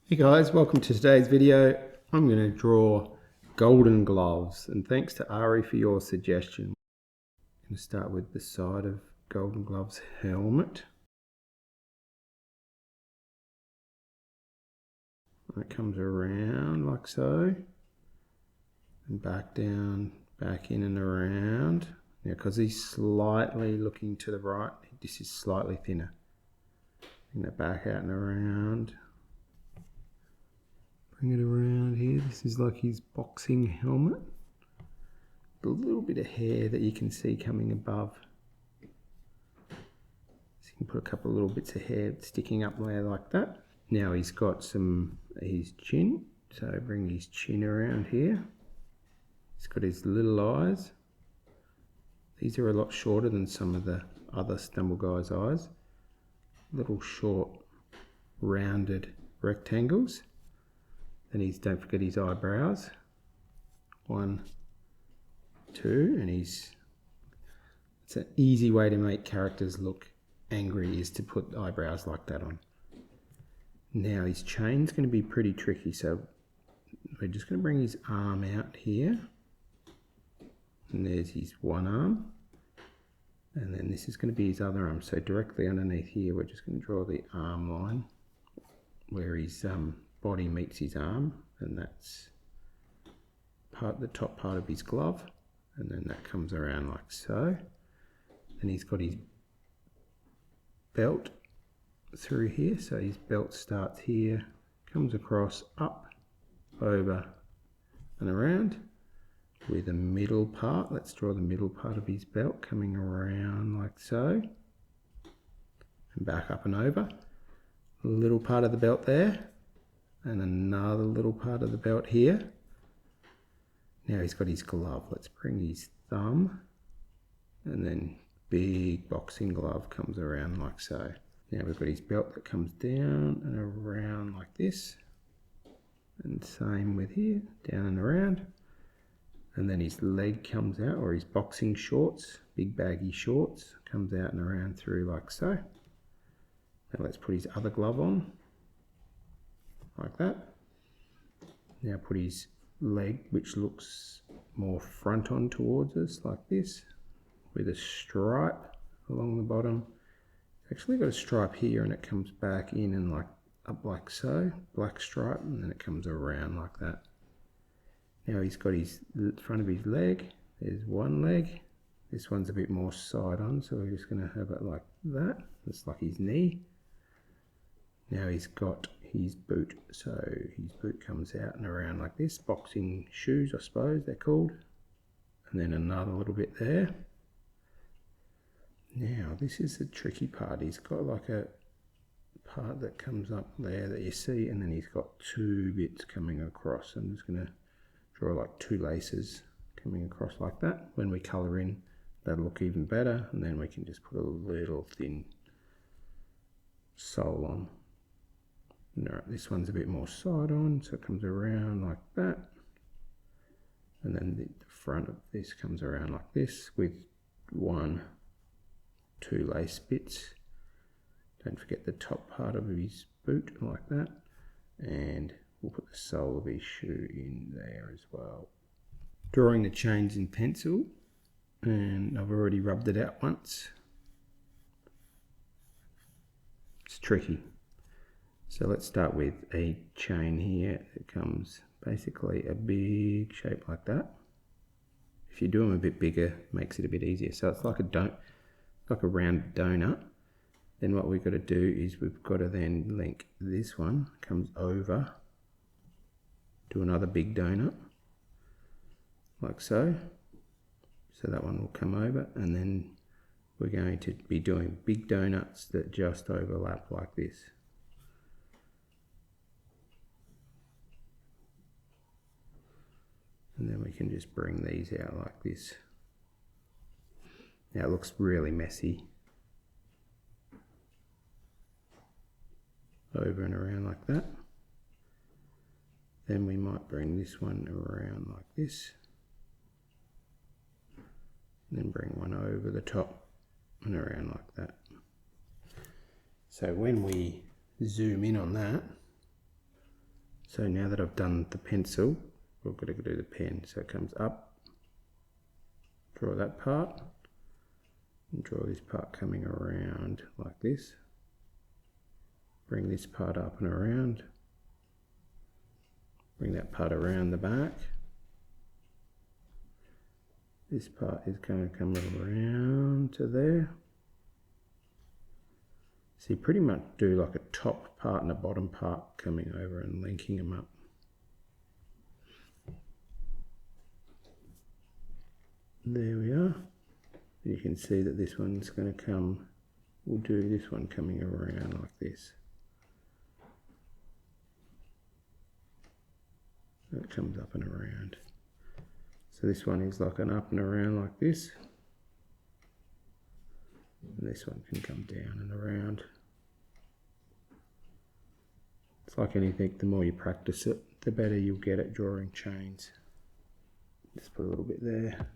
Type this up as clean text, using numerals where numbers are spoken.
Hey guys, welcome to today's video. I'm going to draw golden gloves, and thanks to Ari for your suggestion. I'm going to start with the side of Golden Glove's helmet. It comes around like so, and back down, back in and around. Now because he's slightly looking to the right, this is slightly thinner. Bring that back out and around. Bring it around here. This is like his boxing helmet. A little bit of hair that you can see coming above. So you can put a couple of little bits of hair sticking up there like that. Now he's got his chin. So bring his chin around here. He's got his little eyes. These are a lot shorter than some of the other Stumble Guys' eyes. Little short, rounded rectangles. Then don't forget his eyebrows. 1, 2, and it's an easy way to make characters look angry is to put eyebrows like that on. Now his chain's going to be pretty tricky, so we're just going to bring his arm out here, and there's his one arm, and then this is going to be his other arm. So directly underneath here we're just going to draw the arm line where his body meets his arm, and that's the top part of his glove, and then that comes around like so. And he's got his belt through here, so his belt starts here, comes across, up, over and around with a middle part. Let's draw the middle part of his belt coming around like so, and back up and over. A little part of the belt there, and another little part of the belt here. Now he's got his glove. Let's bring his thumb, and then big boxing glove comes around like so. Now we've got his belt that comes down and around like this, and same with here, down and around. And then his leg comes out, or his boxing shorts, big baggy shorts, comes out and around through like so. Now let's put his other glove on, like that. Now put his leg, which looks more front on towards us, like this, with a stripe along the bottom. It's actually got a stripe here, and it comes back in and like up like so, black stripe, and then it comes around like that. Now he's got his front of his leg. There's one leg. This one's a bit more side on, so we're just going to have it like that. It's like his knee. Now he's got his boot, so his boot comes out and around like this. Boxing shoes, I suppose they're called. And then another little bit there. Now this is the tricky part. He's got like a part that comes up there that you see, and then he's got two bits coming across. I'm just going to draw like two laces coming across like that. When we colour in, that'll look even better, and then we can just put a little thin sole on. No, this one's a bit more side on, so it comes around like that. And then the front of this comes around like this with 1, 2 lace bits. Don't forget the top part of his boot like that. And we'll put the sole of his shoe in there as well. Drawing the chains in pencil, and I've already rubbed it out once. It's tricky. So let's start with a chain here that comes basically a big shape like that. If you do them a bit bigger, it makes it a bit easier. So it's like a round donut. Then what we've got to do is we've got to then link this one, comes over to another big donut, like so. So that one will come over, and then we're going to be doing big donuts that just overlap like this. And then we can just bring these out like this. Now it looks really messy. Over and around like that. Then we might bring this one around like this. And then bring one over the top and around like that. So when we zoom in on that, So now that I've done the pencil, we've got to do the pen. So it comes up, draw that part, and draw this part coming around like this. Bring this part up and around. Bring that part around the back. This part is going to come around to there. So you pretty much do like a top part and a bottom part coming over and linking them up. There we are. You can see that this one's going to come, we'll do this one coming around like this. It comes up and around. So this one is like an up and around like this. And this one can come down and around. It's like anything, the more you practice it, the better you'll get at drawing chains. Just put a little bit there.